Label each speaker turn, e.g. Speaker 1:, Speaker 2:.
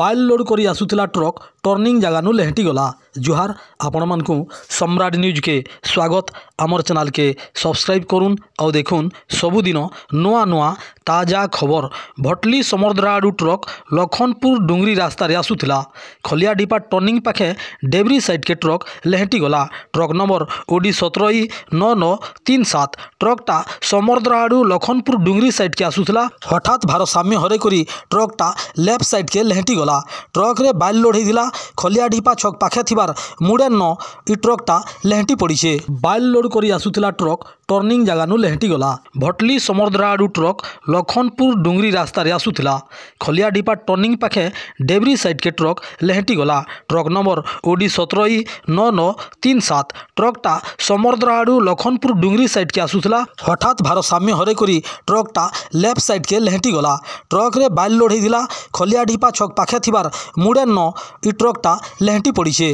Speaker 1: Bile load करी आसुथिला truck turning जगानु लेहटी गला। जुहार आपण मानकु सम्राट न्यूज के स्वागत। आमर चैनल के सब्सक्राइब करुन और देखुन सबुदिन नुआ नुआ ताजा खबर। भटली समरदरा आडू ट्रक लखनपुर डुंगरी रास्ता रे आसुथिला। खलिया डिपा टर्निंग पाखे डेबरी साइड के ट्रक लेहटी गला। ट्रक नंबर ओडी 179937 ट्रकटा समरदरा आडू लखनपुर डुंगरी साइड के आसुथिला। हठात भारसाम्य हरे करी ट्रकटा लेफ्ट साइड के लेहटी गला। ट्रक रे बाइल लोड होइथिला। खलिया डिपा छक पाखे थिबार मुड़े न इ ट्रकटा लेहटी पड़ीछे। बाइल लोड करी आसुथिला ट्रक टर्निंग जगानु लेहटी गला। भटली समरदरा आडू ट्रक लखनपुर डुंगरी रास्ता रे आसुथिला। खलिया डिपा टर्निंग पाखे डेबरी साइड के ट्रक लेहटी गला। ट्रक नंबर ओडी 179937 ट्रकटा समरदरा आडू लखनपुर डुंगरी साइड के आसुथिला। हठात भारसाम्य हरे करी ट्रकटा लेफ्ट साइड के लेहटी गला। ट्रक रे बाइल लोड होइथिला। खलिया डिपा छक पाखे थिबार मुड़े न इ ट्रकटा लेहटी पड़ीछे।